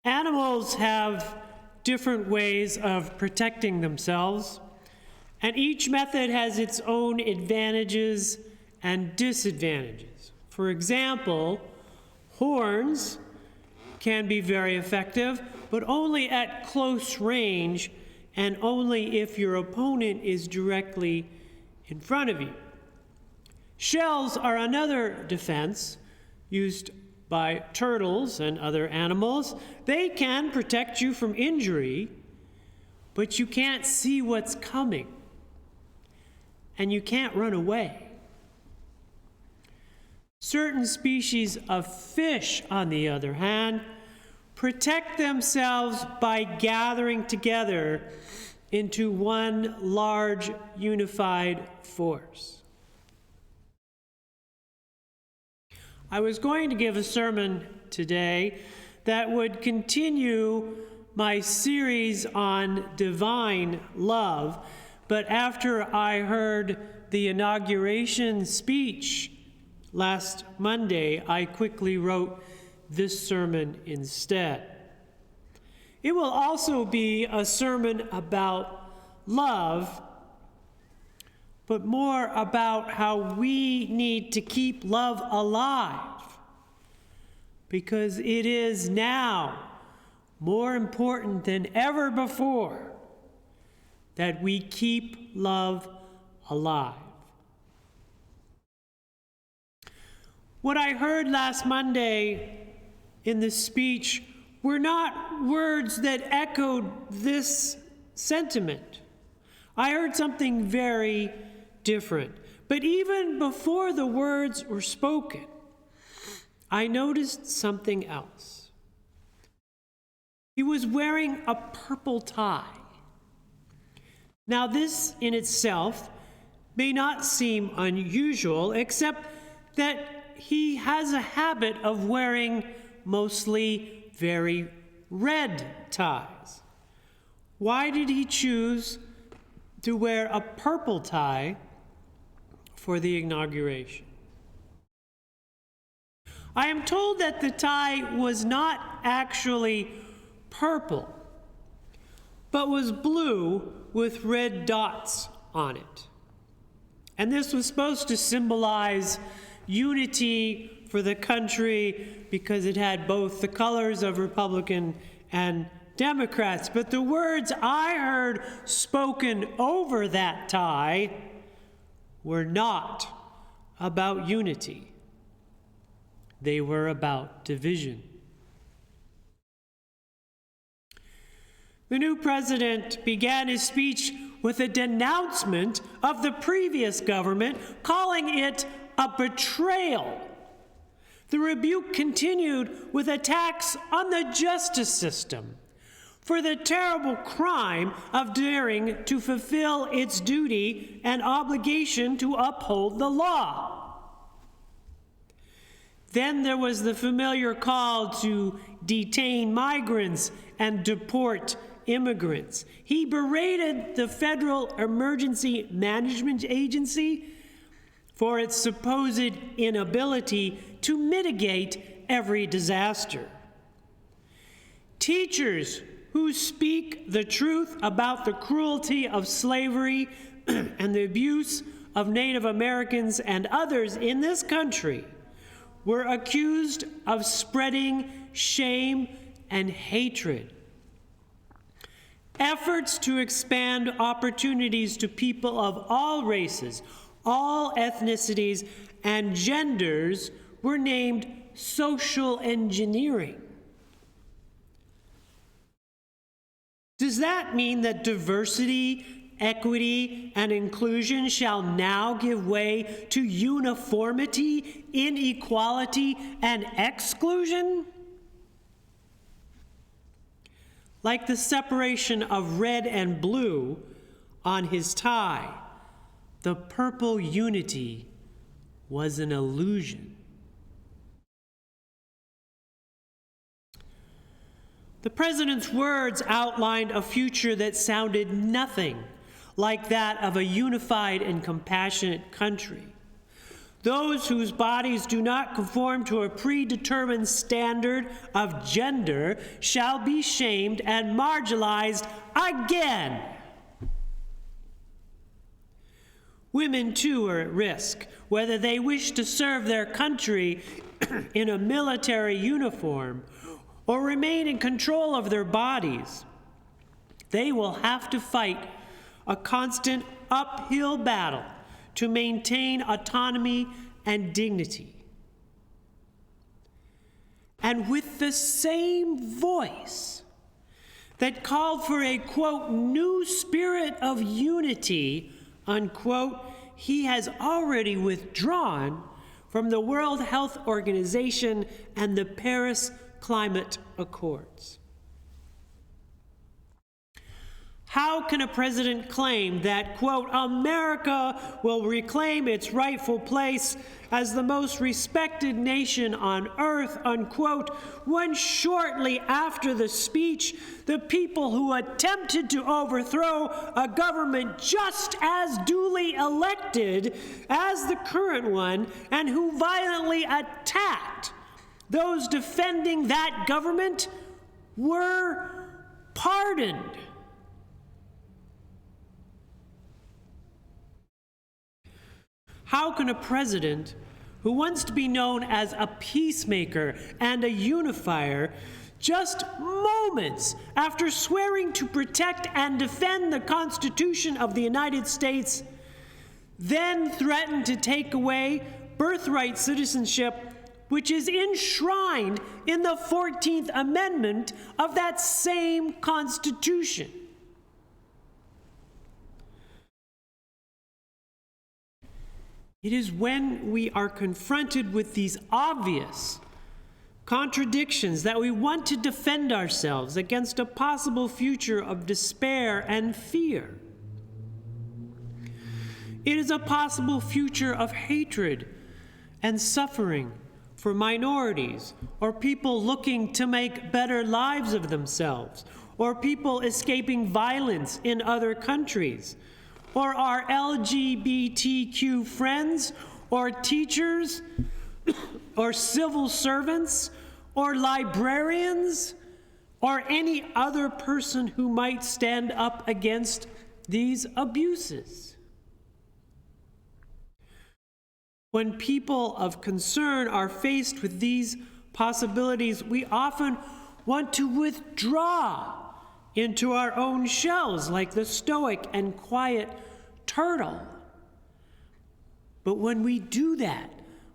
Animals have different ways of protecting themselves, and each method has its own advantages and disadvantages. For example, horns can be very effective, but only at close range and only if your opponent is directly in front of you. Shells are another defense used by turtles and other animals. They can protect you from injury, but you can't see what's coming, and you can't run away. Certain species of fish, on the other hand, protect themselves by gathering together into one large unified force. I was going to give a sermon today that would continue my series on divine love, but after I heard the inauguration speech last Monday, I quickly wrote this sermon instead. It will also be a sermon about love, but more about how we need to keep love alive, because it is now more important than ever before that we keep love alive. What I heard last Monday in the speech were not words that echoed this sentiment. I heard something very different. But even before the words were spoken, I noticed something else. He was wearing a purple tie. Now, this in itself may not seem unusual, except that he has a habit of wearing mostly very red ties. Why did he choose to wear a purple tie for the inauguration? I am told that the tie was not actually purple, but was blue with red dots on it. And this was supposed to symbolize unity for the country because it had both the colors of Republican and Democrats. But the words I heard spoken over that tie were not about unity. They were about division. The new president began his speech with a denouncement of the previous government, calling it a betrayal. The rebuke continued with attacks on the justice system for the terrible crime of daring to fulfill its duty and obligation to uphold the law. Then there was the familiar call to detain migrants and deport immigrants. He berated the Federal Emergency Management Agency for its supposed inability to mitigate every disaster. Teachers who speak the truth about the cruelty of slavery and the abuse of Native Americans and others in this country were accused of spreading shame and hatred. Efforts to expand opportunities to people of all races, all ethnicities, and genders were named social engineering. Does that mean that diversity, equity, and inclusion shall now give way to uniformity, inequality, and exclusion? Like the separation of red and blue on his tie, the purple unity was an illusion. The president's words outlined a future that sounded nothing like that of a unified and compassionate country. Those whose bodies do not conform to a predetermined standard of gender shall be shamed and marginalized again. Women, too, are at risk, whether they wish to serve their country in a military uniform or remain in control of their bodies. They will have to fight a constant uphill battle to maintain autonomy and dignity. And with the same voice that called for a, quote, new spirit of unity, unquote, he has already withdrawn from the World Health Organization and the Paris Climate Accords. How can a president claim that, quote, America will reclaim its rightful place as the most respected nation on earth, unquote, when shortly after the speech, the people who attempted to overthrow a government just as duly elected as the current one and who violently attacked those defending that government were pardoned? How can a president who wants to be known as a peacemaker and a unifier, just moments after swearing to protect and defend the Constitution of the United States, then threaten to take away birthright citizenship, which is enshrined in the 14th Amendment of that same Constitution? It is when we are confronted with these obvious contradictions that we want to defend ourselves against a possible future of despair and fear. It is a possible future of hatred and suffering for minorities, or people looking to make better lives of themselves, or people escaping violence in other countries, or our LGBTQ friends, or teachers, or civil servants, or librarians, or any other person who might stand up against these abuses. When people of concern are faced with these possibilities, we often want to withdraw into our own shells like the stoic and quiet turtle. But when we do that,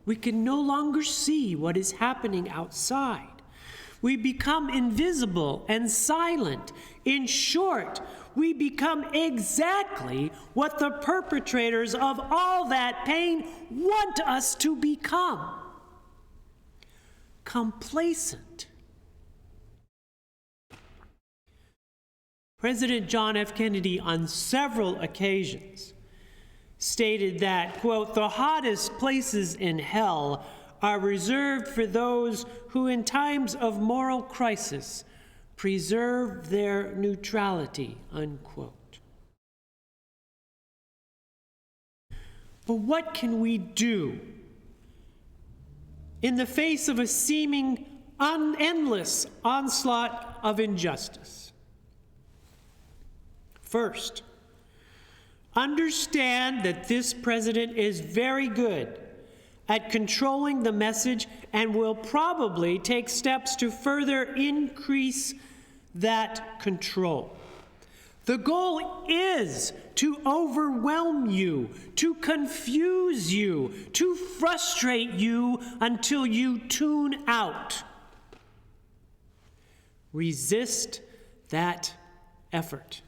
we can no longer see what is happening outside. We become invisible and silent. In short, we become exactly what the perpetrators of all that pain want us to become: complacent. President John F. Kennedy, on several occasions, stated that, quote, the hottest places in hell are reserved for those who in times of moral crisis preserve their neutrality, unquote. But what can we do in the face of a seeming endless onslaught of injustice? First, understand that this president is very good at controlling the message and will probably take steps to further increase that control. The goal is to overwhelm you, to confuse you, to frustrate you until you tune out. Resist that effort.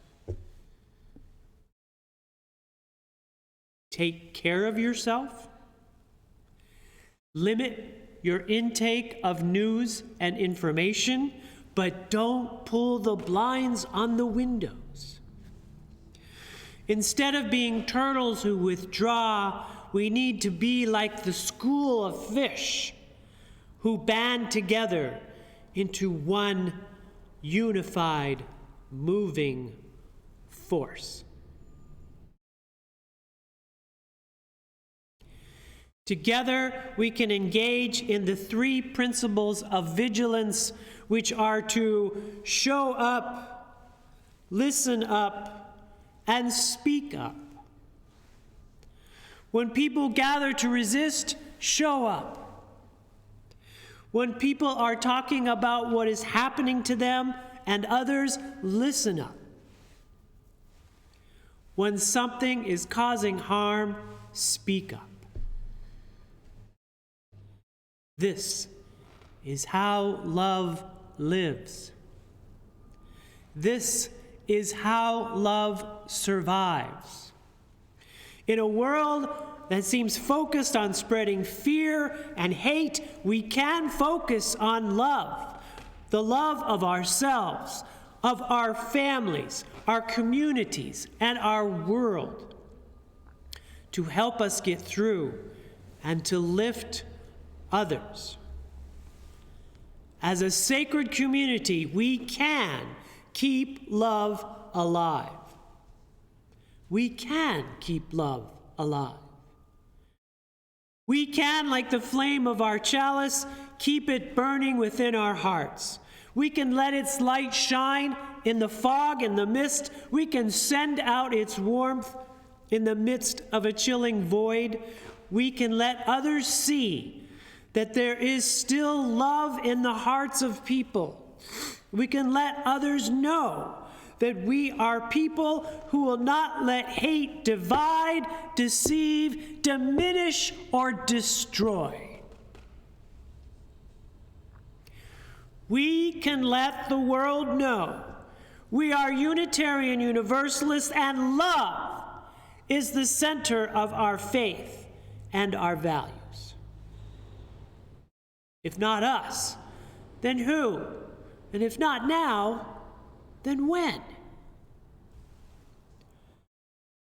Take care of yourself. Limit your intake of news and information, but don't pull the blinds on the windows. Instead of being turtles who withdraw, we need to be like the school of fish who band together into one unified, moving force. Together, we can engage in the three principles of vigilance, which are to show up, listen up, and speak up. When people gather to resist, show up. When people are talking about what is happening to them and others, listen up. When something is causing harm, speak up. This is how love lives. This is how love survives. In a world that seems focused on spreading fear and hate, we can focus on love, the love of ourselves, of our families, our communities, and our world, to help us get through and to lift others. As a sacred community, we can keep love alive. We can keep love alive. We can, like the flame of our chalice, keep it burning within our hearts. We can let its light shine in the fog and the mist. We can send out its warmth in the midst of a chilling void. We can let others see that there is still love in the hearts of people. We can let others know that we are people who will not let hate divide, deceive, diminish, or destroy. We can let the world know we are Unitarian Universalists, and love is the center of our faith and our values. If not us, then who? And if not now, then when?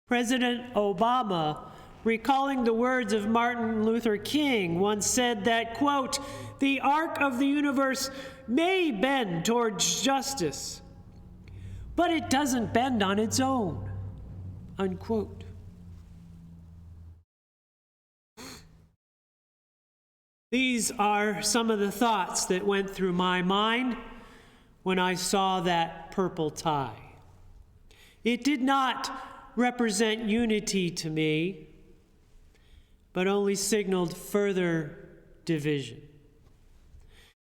President Obama, recalling the words of Martin Luther King, once said that, quote, "The arc of the universe may bend towards justice, but it doesn't bend on its own," unquote. These are some of the thoughts that went through my mind when I saw that purple tie. It did not represent unity to me, but only signaled further division.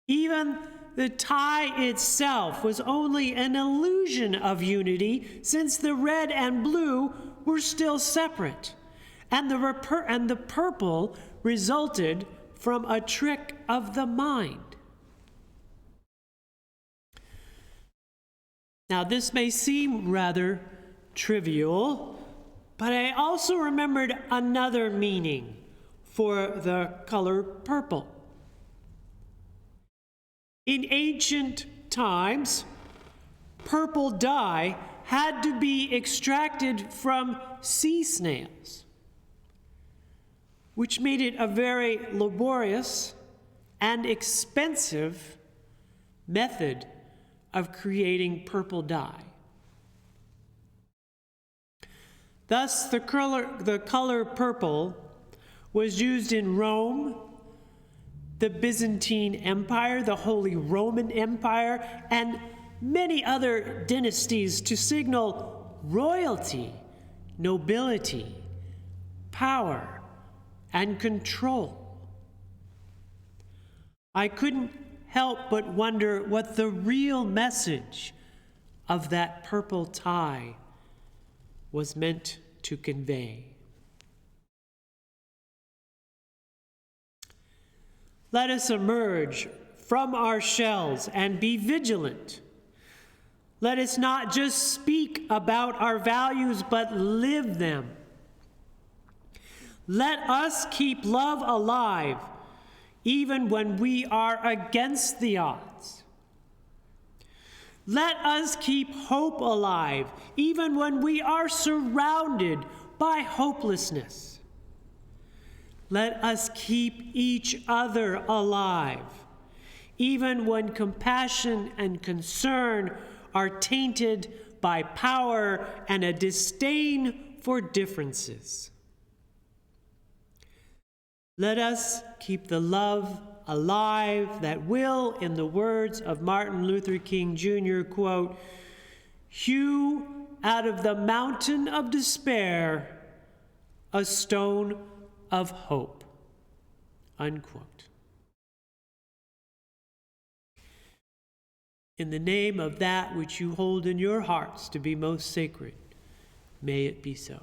Even the tie itself was only an illusion of unity, since the red and blue were still separate, and the purple resulted from a trick of the mind. Now, this may seem rather trivial, but I also remembered another meaning for the color purple. In ancient times, purple dye had to be extracted from sea snails, which made it a very laborious and expensive method of creating purple dye. Thus, the color purple was used in Rome, the Byzantine Empire, the Holy Roman Empire, and many other dynasties to signal royalty, nobility, power, and control. I couldn't help but wonder what the real message of that purple tie was meant to convey. Let us emerge from our shells and be vigilant. Let us not just speak about our values, but live them. Let us keep love alive, even when we are against the odds. Let us keep hope alive, even when we are surrounded by hopelessness. Let us keep each other alive, even when compassion and concern are tainted by power and a disdain for differences. Let us keep the love alive that will, in the words of Martin Luther King Jr., quote, hew out of the mountain of despair a stone of hope, unquote. In the name of that which you hold in your hearts to be most sacred, may it be so.